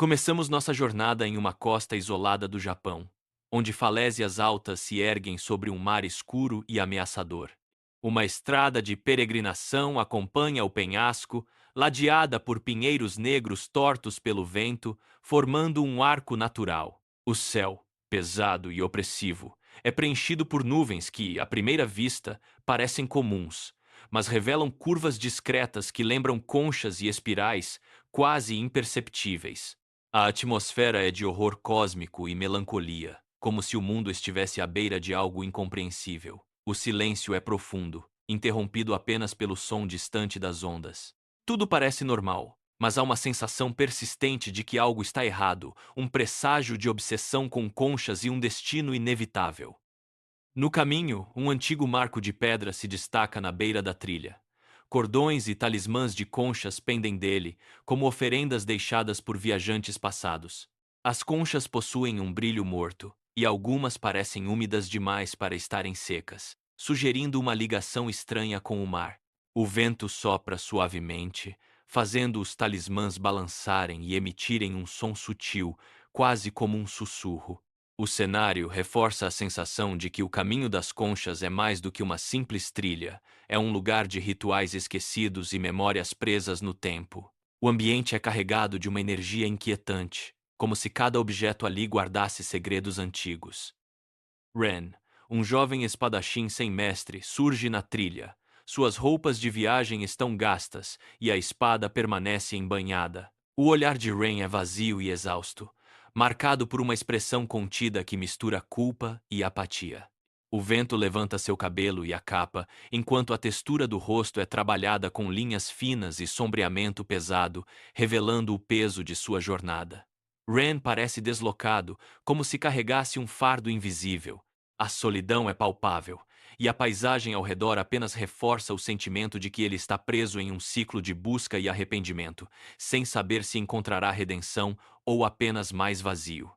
Começamos nossa jornada em uma costa isolada do Japão, onde falésias altas se erguem sobre um mar escuro e ameaçador. Uma estrada de peregrinação acompanha o penhasco, ladeada por pinheiros negros tortos pelo vento, formando um arco natural. O céu, pesado e opressivo, é preenchido por nuvens que, à primeira vista, parecem comuns, mas revelam curvas discretas que lembram conchas e espirais quase imperceptíveis. A atmosfera é de horror cósmico e melancolia, como se o mundo estivesse à beira de algo incompreensível. O silêncio é profundo, interrompido apenas pelo som distante das ondas. Tudo parece normal, mas há uma sensação persistente de que algo está errado, um presságio de obsessão com conchas e um destino inevitável. No caminho, um antigo marco de pedra se destaca na beira da trilha. Cordões e talismãs de conchas pendem dele, como oferendas deixadas por viajantes passados. As conchas possuem um brilho morto, e algumas parecem úmidas demais para estarem secas, sugerindo uma ligação estranha com o mar. O vento sopra suavemente, fazendo os talismãs balançarem e emitirem um som sutil, quase como um sussurro. O cenário reforça a sensação de que o caminho das conchas é mais do que uma simples trilha, é um lugar de rituais esquecidos e memórias presas no tempo. O ambiente é carregado de uma energia inquietante, como se cada objeto ali guardasse segredos antigos. Ren, um jovem espadachim sem mestre, surge na trilha. Suas roupas de viagem estão gastas e a espada permanece embanhada. O olhar de Ren é vazio e exausto, marcado por uma expressão contida que mistura culpa e apatia. O vento levanta seu cabelo e a capa, enquanto a textura do rosto é trabalhada com linhas finas e sombreamento pesado, revelando o peso de sua jornada. Ren parece deslocado, como se carregasse um fardo invisível. A solidão é palpável, e a paisagem ao redor apenas reforça o sentimento de que ele está preso em um ciclo de busca e arrependimento, sem saber se encontrará redenção ou apenas mais vazio.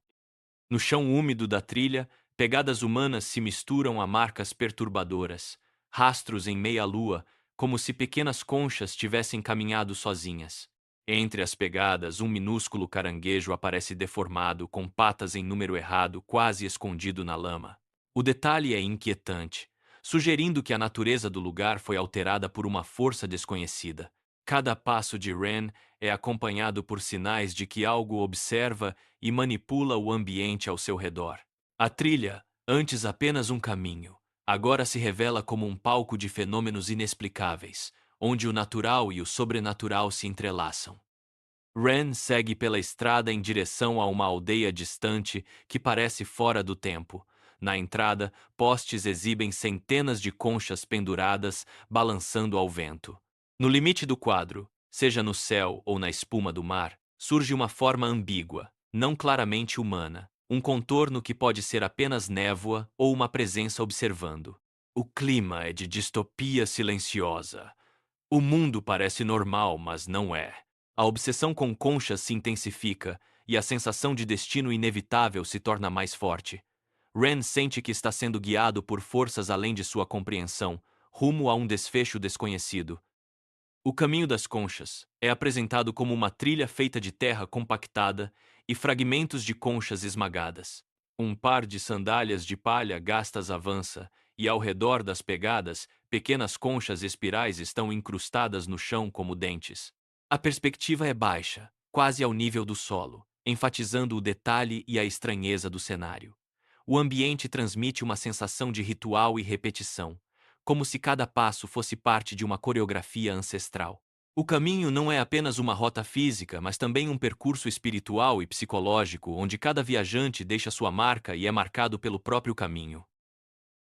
No chão úmido da trilha, pegadas humanas se misturam a marcas perturbadoras, rastros em meia-lua, como se pequenas conchas tivessem caminhado sozinhas. Entre as pegadas, um minúsculo caranguejo aparece deformado, com patas em número errado, quase escondido na lama. O detalhe é inquietante, sugerindo que a natureza do lugar foi alterada por uma força desconhecida. Cada passo de Ren é acompanhado por sinais de que algo observa e manipula o ambiente ao seu redor. A trilha, antes apenas um caminho, agora se revela como um palco de fenômenos inexplicáveis, onde o natural e o sobrenatural se entrelaçam. Ren segue pela estrada em direção a uma aldeia distante que parece fora do tempo. Na entrada, postes exibem centenas de conchas penduradas, balançando ao vento. No limite do quadro, seja no céu ou na espuma do mar, surge uma forma ambígua, não claramente humana, um contorno que pode ser apenas névoa ou uma presença observando. O clima é de distopia silenciosa. O mundo parece normal, mas não é. A obsessão com conchas se intensifica e a sensação de destino inevitável se torna mais forte. Ren sente que está sendo guiado por forças além de sua compreensão, rumo a um desfecho desconhecido. O caminho das conchas é apresentado como uma trilha feita de terra compactada e fragmentos de conchas esmagadas. Um par de sandálias de palha gastas avança, e ao redor das pegadas, pequenas conchas espirais estão incrustadas no chão como dentes. A perspectiva é baixa, quase ao nível do solo, enfatizando o detalhe e a estranheza do cenário. O ambiente transmite uma sensação de ritual e repetição, como se cada passo fosse parte de uma coreografia ancestral. O caminho não é apenas uma rota física, mas também um percurso espiritual e psicológico, onde cada viajante deixa sua marca e é marcado pelo próprio caminho.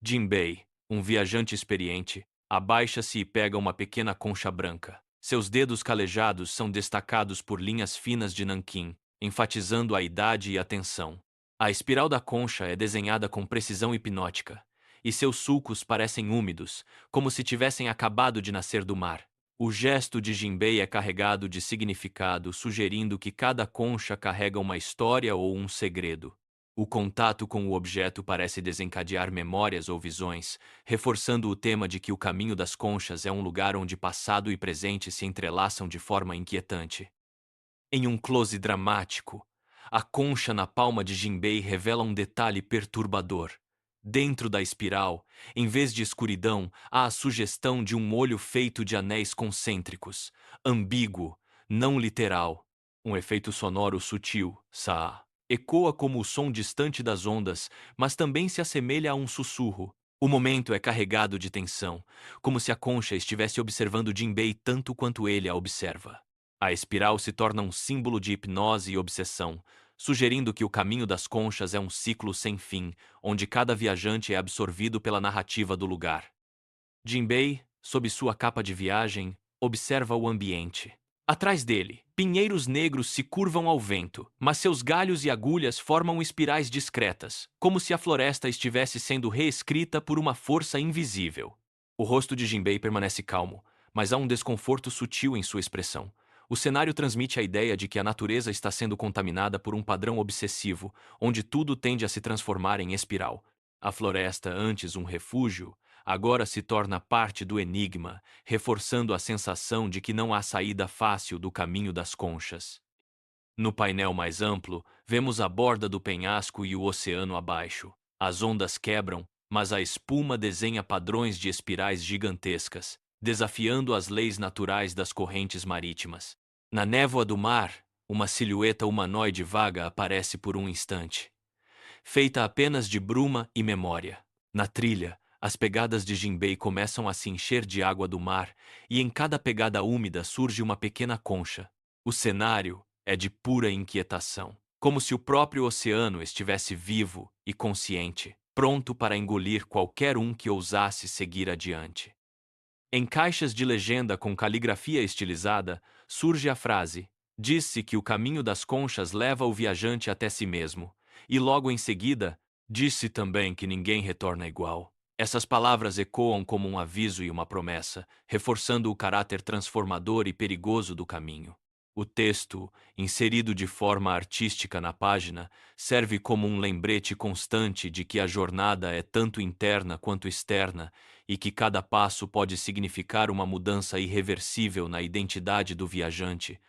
Jinbei, um viajante experiente, abaixa-se e pega uma pequena concha branca. Seus dedos calejados são destacados por linhas finas de nanquim, enfatizando a idade e a tensão. A espiral da concha é desenhada com precisão hipnótica, e seus sulcos parecem úmidos, como se tivessem acabado de nascer do mar. O gesto de Jinbei é carregado de significado, sugerindo que cada concha carrega uma história ou um segredo. O contato com o objeto parece desencadear memórias ou visões, reforçando o tema de que o caminho das conchas é um lugar onde passado e presente se entrelaçam de forma inquietante. Em um close dramático, A concha na palma de Jinbei revela um detalhe perturbador. Dentro da espiral, em vez de escuridão, há a sugestão de um olho feito de anéis concêntricos, ambíguo, não literal. Um efeito sonoro sutil, sa. Ecoa como o som distante das ondas, mas também se assemelha a um sussurro. O momento é carregado de tensão, como se a concha estivesse observando Jinbei tanto quanto ele a observa. A espiral se torna um símbolo de hipnose e obsessão, sugerindo que o caminho das conchas é um ciclo sem fim, onde cada viajante é absorvido pela narrativa do lugar. Jinbei, sob sua capa de viagem, observa o ambiente. Atrás dele, pinheiros negros se curvam ao vento, mas seus galhos e agulhas formam espirais discretas, como se a floresta estivesse sendo reescrita por uma força invisível. O rosto de Jinbei permanece calmo, mas há um desconforto sutil em sua expressão. O cenário transmite a ideia de que a natureza está sendo contaminada por um padrão obsessivo, onde tudo tende a se transformar em espiral. A floresta, antes um refúgio, agora se torna parte do enigma, reforçando a sensação de que não há saída fácil do caminho das conchas. No painel mais amplo, vemos a borda do penhasco e o oceano abaixo. As ondas quebram, mas a espuma desenha padrões de espirais gigantescas, desafiando as leis naturais das correntes marítimas. Na névoa do mar, uma silhueta humanoide vaga aparece por um instante, feita apenas de bruma e memória. Na trilha, as pegadas de Jinbei começam a se encher de água do mar, e em cada pegada úmida surge uma pequena concha. O cenário é de pura inquietação, como se o próprio oceano estivesse vivo e consciente, pronto para engolir qualquer um que ousasse seguir adiante. Em caixas de legenda com caligrafia estilizada, surge a frase: "Diz-se que o caminho das conchas leva o viajante até si mesmo", e logo em seguida, "Diz-se também que ninguém retorna igual". Essas palavras ecoam como um aviso e uma promessa, reforçando o caráter transformador e perigoso do caminho. O texto, inserido de forma artística na página, serve como um lembrete constante de que a jornada é tanto interna quanto externa e que cada passo pode significar uma mudança irreversível na identidade do viajante.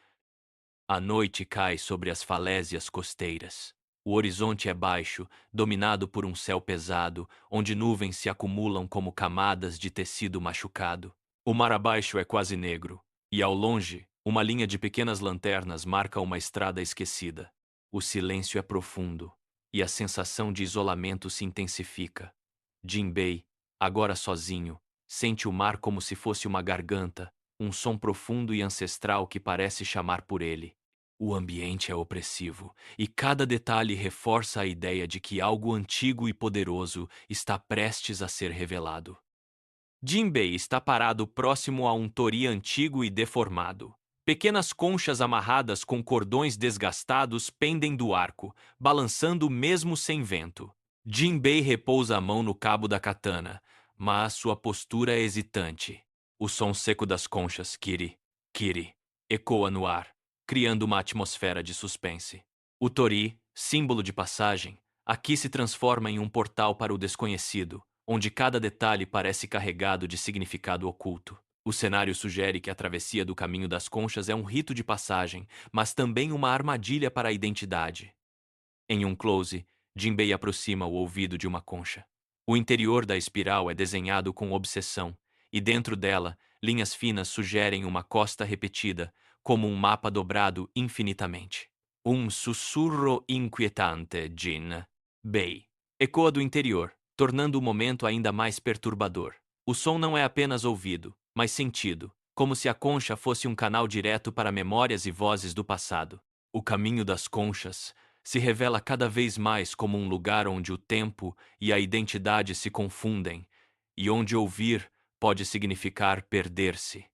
A noite cai sobre as falésias costeiras. O horizonte é baixo, dominado por um céu pesado, onde nuvens se acumulam como camadas de tecido machucado. O mar abaixo é quase negro, e ao longe, uma linha de pequenas lanternas marca uma estrada esquecida. O silêncio é profundo, e a sensação de isolamento se intensifica. Jinbei, agora sozinho, sente o mar como se fosse uma garganta, um som profundo e ancestral que parece chamar por ele. O ambiente é opressivo, e cada detalhe reforça a ideia de que algo antigo e poderoso está prestes a ser revelado. Jinbei está parado próximo a um tori antigo e deformado. Pequenas conchas amarradas com cordões desgastados pendem do arco, balançando mesmo sem vento. Jinbei repousa a mão no cabo da katana, mas sua postura é hesitante. O som seco das conchas, kiri, kiri, ecoa no ar, criando uma atmosfera de suspense. O tori, símbolo de passagem, aqui se transforma em um portal para o desconhecido, onde cada detalhe parece carregado de significado oculto. O cenário sugere que a travessia do caminho das conchas é um rito de passagem, mas também uma armadilha para a identidade. Em um close, Jinbei aproxima o ouvido de uma concha. O interior da espiral é desenhado com obsessão, e dentro dela, linhas finas sugerem uma costa repetida, como um mapa dobrado infinitamente. Um sussurro inquietante, Jin. Bei. Ecoa do interior, tornando o momento ainda mais perturbador. O som não é apenas ouvido, mas sentido, como se a concha fosse um canal direto para memórias e vozes do passado. O caminho das conchas se revela cada vez mais como um lugar onde o tempo e a identidade se confundem, e onde ouvir pode significar perder-se.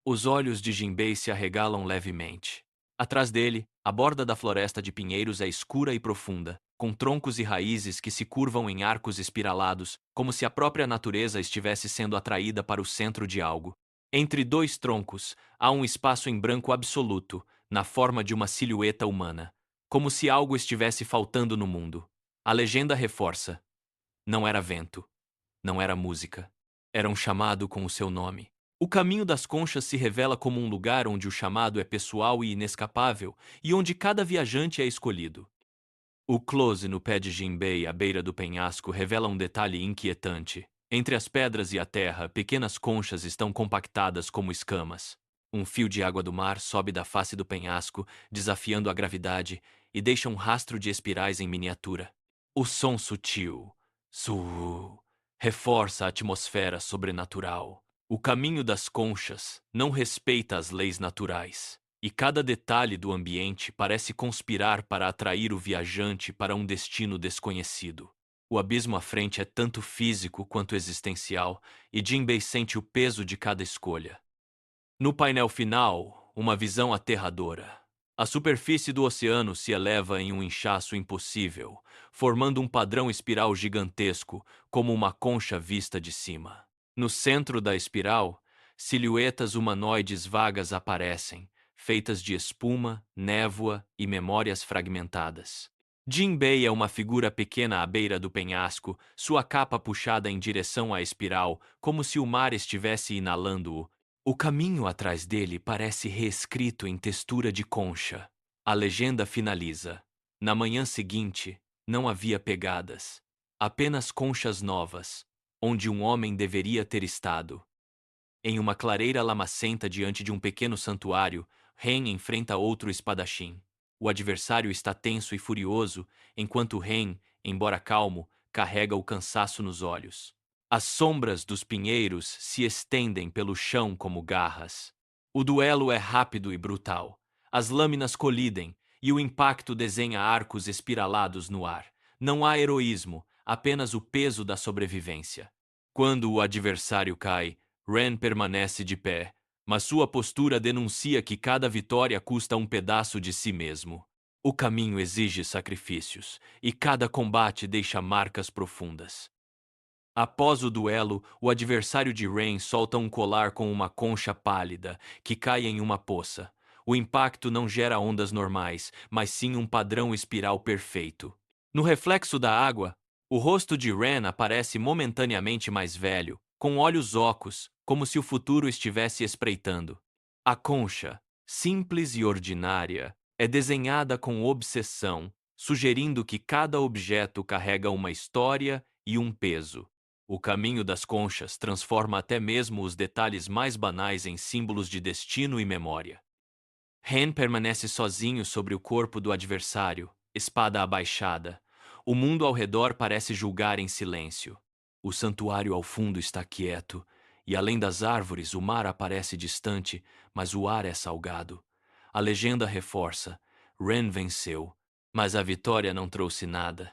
Os olhos de Jinbei se arregalam levemente. Atrás dele, a borda da floresta de pinheiros é escura e profunda, com troncos e raízes que se curvam em arcos espiralados, como se a própria natureza estivesse sendo atraída para o centro de algo. Entre dois troncos, há um espaço em branco absoluto, na forma de uma silhueta humana, como se algo estivesse faltando no mundo. A legenda reforça: não era vento, não era música, era um chamado com o seu nome. O caminho das conchas se revela como um lugar onde o chamado é pessoal e inescapável, e onde cada viajante é escolhido. O close no pé de Jinbei à beira do penhasco revela um detalhe inquietante. Entre as pedras e a terra, pequenas conchas estão compactadas como escamas. Um fio de água do mar sobe da face do penhasco, desafiando a gravidade, e deixa um rastro de espirais em miniatura. O som sutil, su, reforça a atmosfera sobrenatural. O caminho das conchas não respeita as leis naturais, e cada detalhe do ambiente parece conspirar para atrair o viajante para um destino desconhecido. O abismo à frente é tanto físico quanto existencial, e Jinbei sente o peso de cada escolha. No painel final, uma visão aterradora. A superfície do oceano se eleva em um inchaço impossível, formando um padrão espiral gigantesco, como uma concha vista de cima. No centro da espiral, silhuetas humanoides vagas aparecem, feitas de espuma, névoa e memórias fragmentadas. Jinbei é uma figura pequena à beira do penhasco, sua capa puxada em direção à espiral, como se o mar estivesse inalando-o. O caminho atrás dele parece reescrito em textura de concha. A legenda finaliza. Na manhã seguinte, não havia pegadas, apenas conchas novas, onde um homem deveria ter estado. Em uma clareira lamacenta diante de um pequeno santuário, Ren enfrenta outro espadachim. O adversário está tenso e furioso, enquanto Ren, embora calmo, carrega o cansaço nos olhos. As sombras dos pinheiros se estendem pelo chão como garras. O duelo é rápido e brutal. As lâminas colidem e o impacto desenha arcos espiralados no ar. Não há heroísmo, apenas o peso da sobrevivência. Quando o adversário cai, Ren permanece de pé, mas sua postura denuncia que cada vitória custa um pedaço de si mesmo. O caminho exige sacrifícios, e cada combate deixa marcas profundas. Após o duelo, o adversário de Rain solta um colar com uma concha pálida, que cai em uma poça. O impacto não gera ondas normais, mas sim um padrão espiral perfeito. No reflexo da água, o rosto de Ren aparece momentaneamente mais velho, com olhos ocos, como se o futuro estivesse espreitando. A concha, simples e ordinária, é desenhada com obsessão, sugerindo que cada objeto carrega uma história e um peso. O caminho das conchas transforma até mesmo os detalhes mais banais em símbolos de destino e memória. Ren permanece sozinho sobre o corpo do adversário, espada abaixada. O mundo ao redor parece julgar em silêncio. O santuário ao fundo está quieto, e além das árvores, o mar aparece distante, mas o ar é salgado. A legenda reforça: Ren venceu, mas a vitória não trouxe nada.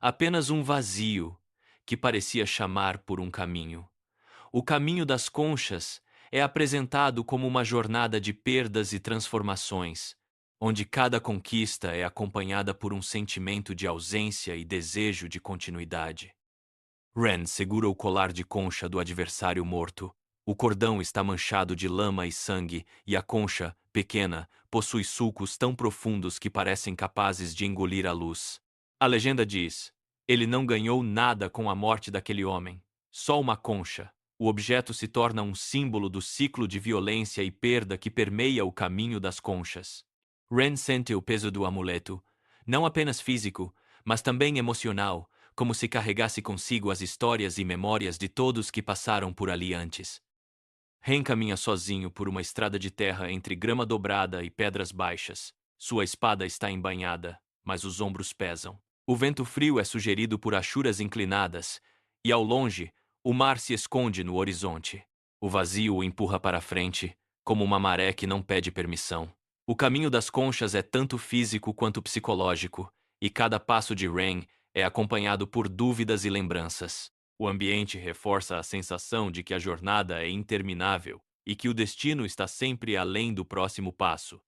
Apenas um vazio que parecia chamar por um caminho. O caminho das conchas é apresentado como uma jornada de perdas e transformações, onde cada conquista é acompanhada por um sentimento de ausência e desejo de continuidade. Ren segura o colar de concha do adversário morto. O cordão está manchado de lama e sangue, e a concha, pequena, possui sulcos tão profundos que parecem capazes de engolir a luz. A legenda diz: ele não ganhou nada com a morte daquele homem, só uma concha. O objeto se torna um símbolo do ciclo de violência e perda que permeia o caminho das conchas. Ren sente o peso do amuleto, não apenas físico, mas também emocional, como se carregasse consigo as histórias e memórias de todos que passaram por ali antes. Ren caminha sozinho por uma estrada de terra entre grama dobrada e pedras baixas. Sua espada está embainhada, mas os ombros pesam. O vento frio é sugerido por achuras inclinadas, e ao longe, o mar se esconde no horizonte. O vazio o empurra para a frente, como uma maré que não pede permissão. O caminho das conchas é tanto físico quanto psicológico, e cada passo de Ren é acompanhado por dúvidas e lembranças. O ambiente reforça a sensação de que a jornada é interminável e que o destino está sempre além do próximo passo.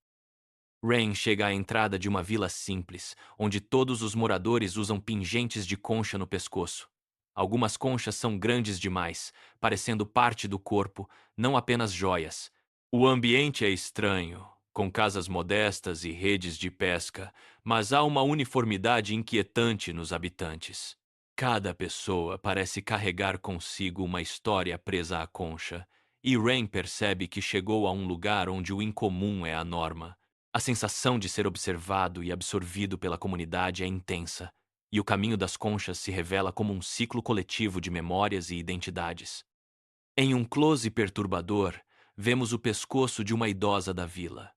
Ren chega à entrada de uma vila simples, onde todos os moradores usam pingentes de concha no pescoço. Algumas conchas são grandes demais, parecendo parte do corpo, não apenas joias. O ambiente é estranho, com casas modestas e redes de pesca, mas há uma uniformidade inquietante nos habitantes. Cada pessoa parece carregar consigo uma história presa à concha, e Ren percebe que chegou a um lugar onde o incomum é a norma. A sensação de ser observado e absorvido pela comunidade é intensa, e o caminho das conchas se revela como um ciclo coletivo de memórias e identidades. Em um close perturbador, vemos o pescoço de uma idosa da vila.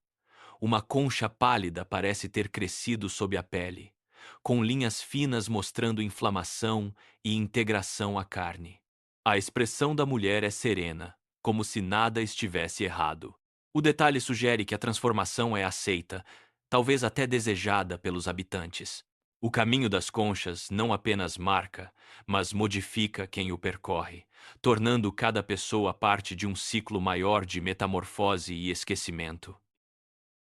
Uma concha pálida parece ter crescido sob a pele, com linhas finas mostrando inflamação e integração à carne. A expressão da mulher é serena, como se nada estivesse errado. O detalhe sugere que a transformação é aceita, talvez até desejada pelos habitantes. O caminho das conchas não apenas marca, mas modifica quem o percorre, tornando cada pessoa parte de um ciclo maior de metamorfose e esquecimento.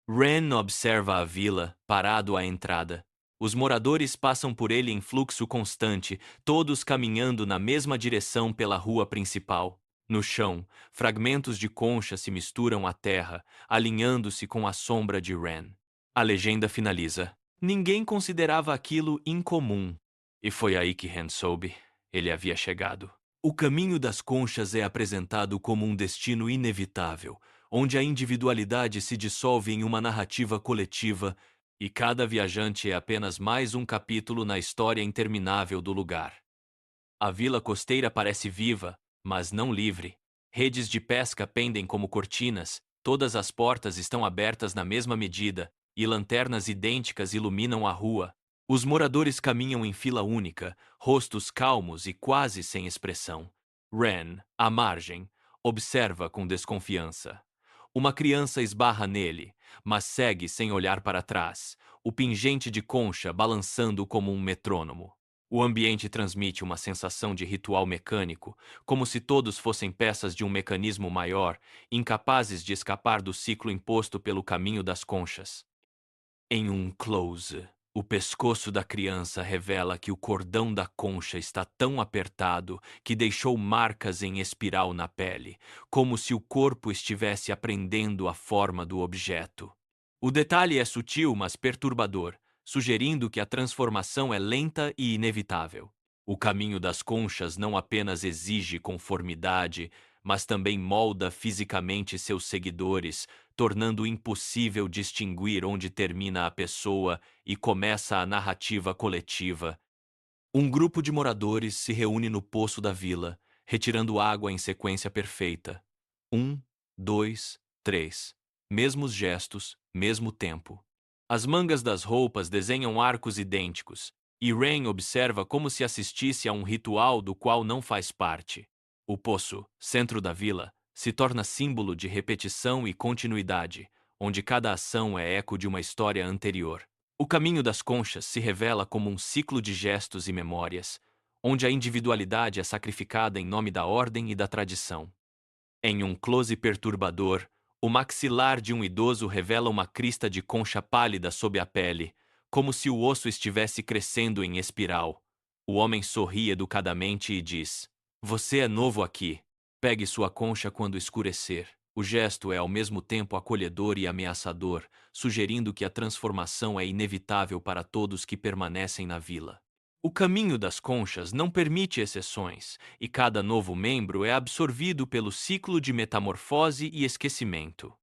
Ren observa a vila, parado à entrada. Os moradores passam por ele em fluxo constante, todos caminhando na mesma direção pela rua principal. No chão, fragmentos de concha se misturam à terra, alinhando-se com a sombra de Ren. A legenda finaliza. Ninguém considerava aquilo incomum. E foi aí que Ren soube. Ele havia chegado. O caminho das conchas é apresentado como um destino inevitável, onde a individualidade se dissolve em uma narrativa coletiva e cada viajante é apenas mais um capítulo na história interminável do lugar. A vila costeira parece viva, mas não livre. Redes de pesca pendem como cortinas, todas as portas estão abertas na mesma medida, e lanternas idênticas iluminam a rua. Os moradores caminham em fila única, rostos calmos e quase sem expressão. Ren, à margem, observa com desconfiança. Uma criança esbarra nele, mas segue sem olhar para trás, o pingente de concha balançando como um metrônomo. O ambiente transmite uma sensação de ritual mecânico, como se todos fossem peças de um mecanismo maior, incapazes de escapar do ciclo imposto pelo caminho das conchas. Em um close, o pescoço da criança revela que o cordão da concha está tão apertado que deixou marcas em espiral na pele, como se o corpo estivesse aprendendo a forma do objeto. O detalhe é sutil, mas perturbador, sugerindo que a transformação é lenta e inevitável. O caminho das conchas não apenas exige conformidade, mas também molda fisicamente seus seguidores, tornando impossível distinguir onde termina a pessoa e começa a narrativa coletiva. Um grupo de moradores se reúne no poço da vila, retirando água em sequência perfeita. 1, 2, 3. Mesmos gestos, mesmo tempo. As mangas das roupas desenham arcos idênticos, e Rain observa como se assistisse a um ritual do qual não faz parte. O poço, centro da vila, se torna símbolo de repetição e continuidade, onde cada ação é eco de uma história anterior. O caminho das conchas se revela como um ciclo de gestos e memórias, onde a individualidade é sacrificada em nome da ordem e da tradição. Em um close perturbador, o maxilar de um idoso revela uma crista de concha pálida sob a pele, como se o osso estivesse crescendo em espiral. O homem sorri educadamente e diz: Você é novo aqui. Pegue sua concha quando escurecer. O gesto é ao mesmo tempo acolhedor e ameaçador, sugerindo que a transformação é inevitável para todos que permanecem na vila. O caminho das conchas não permite exceções, e cada novo membro é absorvido pelo ciclo de metamorfose e esquecimento.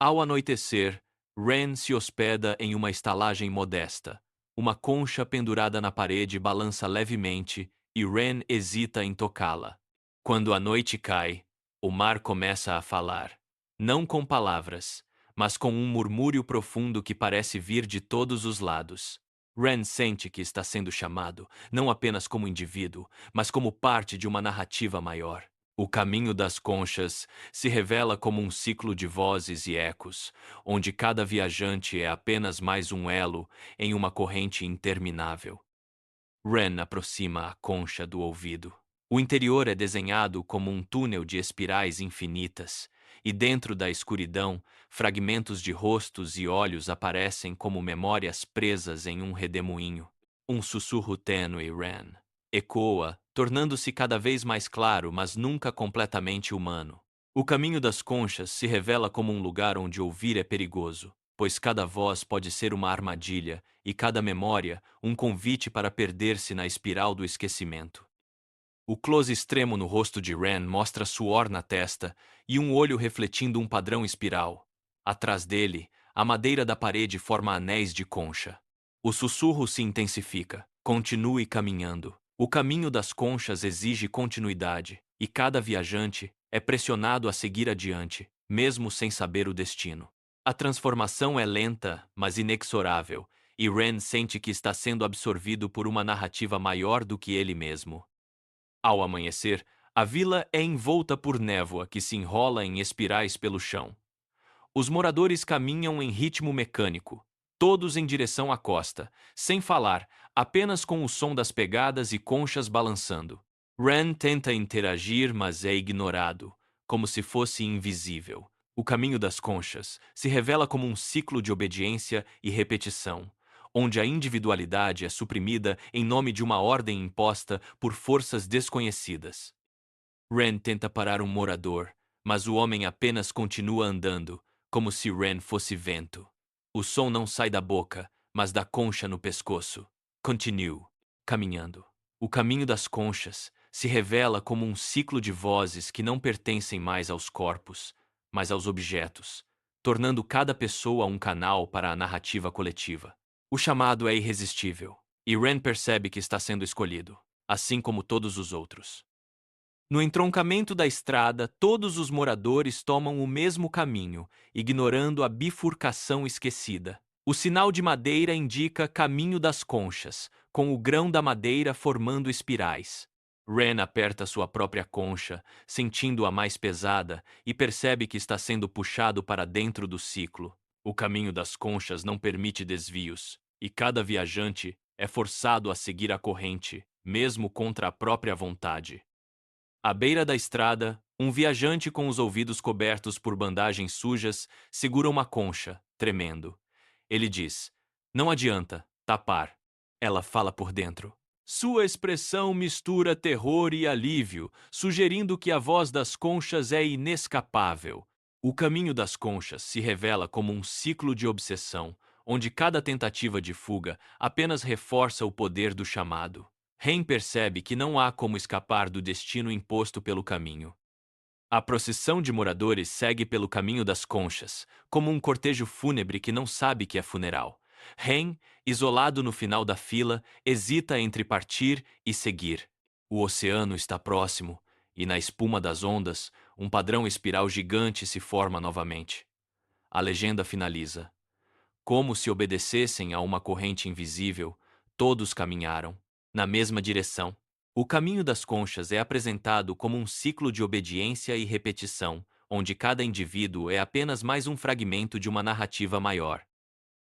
Ao anoitecer, Ren se hospeda em uma estalagem modesta. Uma concha pendurada na parede balança levemente e Ren hesita em tocá-la. Quando a noite cai, o mar começa a falar. Não com palavras, mas com um murmúrio profundo que parece vir de todos os lados. Ren sente que está sendo chamado, não apenas como indivíduo, mas como parte de uma narrativa maior. O caminho das conchas se revela como um ciclo de vozes e ecos, onde cada viajante é apenas mais um elo em uma corrente interminável. Ren aproxima a concha do ouvido. O interior é desenhado como um túnel de espirais infinitas, e dentro da escuridão, fragmentos de rostos e olhos aparecem como memórias presas em um redemoinho. Um sussurro tênue, Ren. Ecoa, tornando-se cada vez mais claro, mas nunca completamente humano. O caminho das conchas se revela como um lugar onde ouvir é perigoso, pois cada voz pode ser uma armadilha e cada memória um convite para perder-se na espiral do esquecimento. O close extremo no rosto de Ren mostra suor na testa e um olho refletindo um padrão espiral. Atrás dele, a madeira da parede forma anéis de concha. O sussurro se intensifica. Continue caminhando. O caminho das conchas exige continuidade, e cada viajante é pressionado a seguir adiante, mesmo sem saber o destino. A transformação é lenta, mas inexorável, e Ren sente que está sendo absorvido por uma narrativa maior do que ele mesmo. Ao amanhecer, a vila é envolta por névoa que se enrola em espirais pelo chão. Os moradores caminham em ritmo mecânico, todos em direção à costa, sem falar, apenas com o som das pegadas e conchas balançando. Ren tenta interagir, mas é ignorado, como se fosse invisível. O caminho das conchas se revela como um ciclo de obediência e repetição, onde a individualidade é suprimida em nome de uma ordem imposta por forças desconhecidas. Ren tenta parar um morador, mas o homem apenas continua andando, como se Ren fosse vento. O som não sai da boca, mas da concha no pescoço. Continue caminhando. O caminho das conchas se revela como um ciclo de vozes que não pertencem mais aos corpos, mas aos objetos, tornando cada pessoa um canal para a narrativa coletiva. O chamado é irresistível, e Ren percebe que está sendo escolhido, assim como todos os outros. No entroncamento da estrada, todos os moradores tomam o mesmo caminho, ignorando a bifurcação esquecida. O sinal de madeira indica caminho das conchas, com o grão da madeira formando espirais. Ren aperta sua própria concha, sentindo-a mais pesada, e percebe que está sendo puxado para dentro do ciclo. O caminho das conchas não permite desvios, e cada viajante é forçado a seguir a corrente, mesmo contra a própria vontade. À beira da estrada, um viajante com os ouvidos cobertos por bandagens sujas segura uma concha, tremendo. Ele diz: "Não adianta tapar." Ela fala por dentro. Sua expressão mistura terror e alívio, sugerindo que a voz das conchas é inescapável. O caminho das conchas se revela como um ciclo de obsessão, onde cada tentativa de fuga apenas reforça o poder do chamado. Ren percebe que não há como escapar do destino imposto pelo caminho. A procissão de moradores segue pelo caminho das conchas, como um cortejo fúnebre que não sabe que é funeral. Ren, isolado no final da fila, hesita entre partir e seguir. O oceano está próximo, e na espuma das ondas, um padrão espiral gigante se forma novamente. A legenda finaliza. Como se obedecessem a uma corrente invisível, todos caminharam na mesma direção. O caminho das conchas é apresentado como um ciclo de obediência e repetição, onde cada indivíduo é apenas mais um fragmento de uma narrativa maior.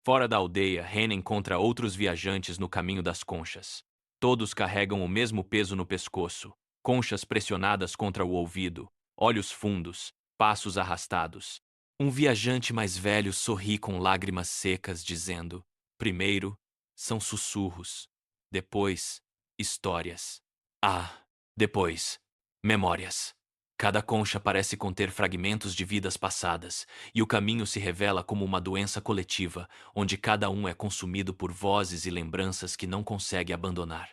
Fora da aldeia, Ren encontra outros viajantes no caminho das conchas. Todos carregam o mesmo peso no pescoço, conchas pressionadas contra o ouvido, olhos fundos, passos arrastados. Um viajante mais velho sorri com lágrimas secas, dizendo: primeiro, são sussurros. Depois, histórias. Ah, depois, memórias. Cada concha parece conter fragmentos de vidas passadas, e o caminho se revela como uma doença coletiva, onde cada um é consumido por vozes e lembranças que não consegue abandonar.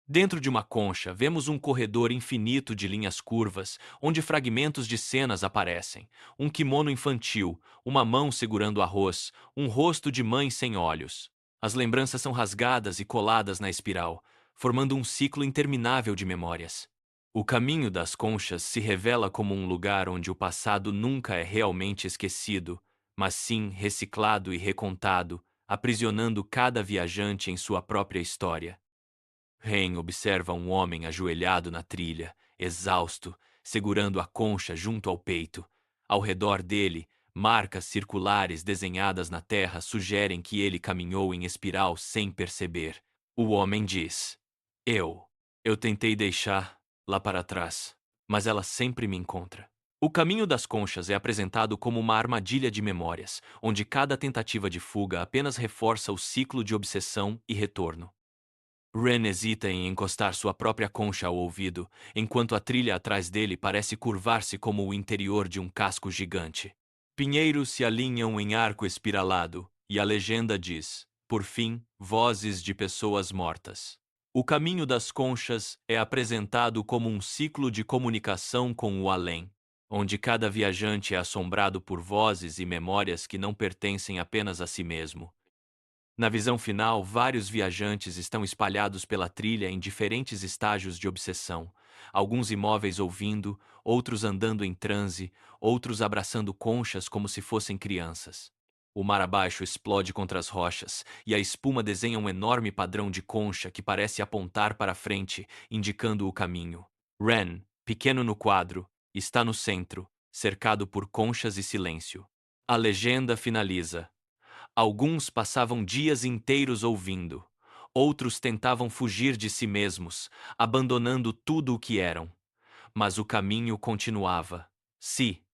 Dentro de uma concha, vemos um corredor infinito de linhas curvas, onde fragmentos de cenas aparecem. Um kimono infantil, uma mão segurando arroz, um rosto de mãe sem olhos. As lembranças são rasgadas e coladas na espiral, formando um ciclo interminável de memórias. O caminho das conchas se revela como um lugar onde o passado nunca é realmente esquecido, mas sim reciclado e recontado, aprisionando cada viajante em sua própria história. Ren observa um homem ajoelhado na trilha, exausto, segurando a concha junto ao peito. Ao redor dele, marcas circulares desenhadas na terra sugerem que ele caminhou em espiral sem perceber. O homem diz: Eu tentei deixar lá para trás, mas ela sempre me encontra. O caminho das conchas é apresentado como uma armadilha de memórias, onde cada tentativa de fuga apenas reforça o ciclo de obsessão e retorno. Ren hesita em encostar sua própria concha ao ouvido, enquanto a trilha atrás dele parece curvar-se como o interior de um casco gigante. Pinheiros se alinham em arco espiralado, e a legenda diz: por fim, vozes de pessoas mortas. O caminho das conchas é apresentado como um ciclo de comunicação com o além, onde cada viajante é assombrado por vozes e memórias que não pertencem apenas a si mesmo. Na visão final, vários viajantes estão espalhados pela trilha em diferentes estágios de obsessão, alguns imóveis ouvindo, outros andando em transe, outros abraçando conchas como se fossem crianças. O mar abaixo explode contra as rochas, e a espuma desenha um enorme padrão de concha que parece apontar para frente, indicando o caminho. Ren, pequeno no quadro, está no centro, cercado por conchas e silêncio. A legenda finaliza. Alguns passavam dias inteiros ouvindo. Outros tentavam fugir de si mesmos, abandonando tudo o que eram. Mas o caminho continuava. Si.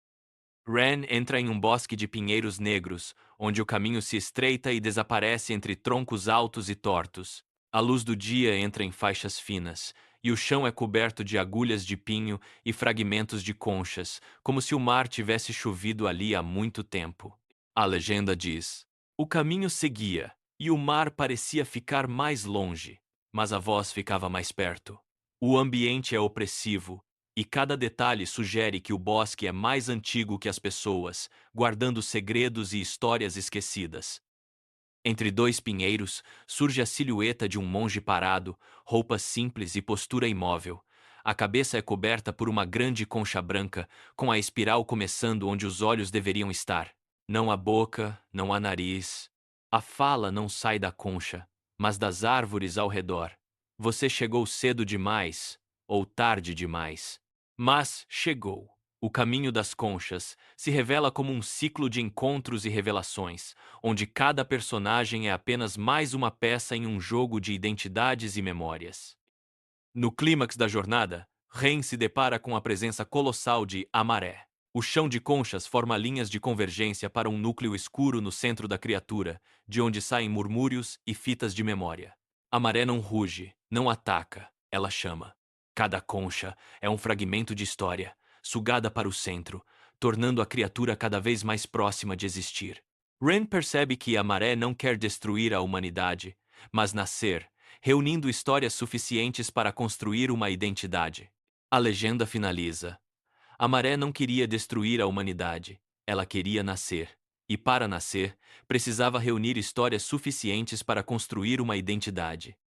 Ren entra em um bosque de pinheiros negros, onde o caminho se estreita e desaparece entre troncos altos e tortos. A luz do dia entra em faixas finas, e o chão é coberto de agulhas de pinho e fragmentos de conchas, como se o mar tivesse chovido ali há muito tempo. A legenda diz: o caminho seguia, e o mar parecia ficar mais longe, mas a voz ficava mais perto. O ambiente é opressivo, e cada detalhe sugere que o bosque é mais antigo que as pessoas, guardando segredos e histórias esquecidas. Entre dois pinheiros, surge a silhueta de um monge parado, roupas simples e postura imóvel. A cabeça é coberta por uma grande concha branca, com a espiral começando onde os olhos deveriam estar. Não há boca, não há nariz. A fala não sai da concha, mas das árvores ao redor. Você chegou cedo demais, ou tarde demais. Mas chegou. O caminho das conchas se revela como um ciclo de encontros e revelações, onde cada personagem é apenas mais uma peça em um jogo de identidades e memórias. No clímax da jornada, Ren se depara com a presença colossal de Amaré. O chão de conchas forma linhas de convergência para um núcleo escuro no centro da criatura, de onde saem murmúrios e fitas de memória. Amaré não ruge, não ataca, ela chama. Cada concha é um fragmento de história, sugada para o centro, tornando a criatura cada vez mais próxima de existir. Ren percebe que Amaré não quer destruir a humanidade, mas nascer, reunindo histórias suficientes para construir uma identidade. A legenda finaliza. A maré não queria destruir a humanidade, ela queria nascer. E para nascer, precisava reunir histórias suficientes para construir uma identidade.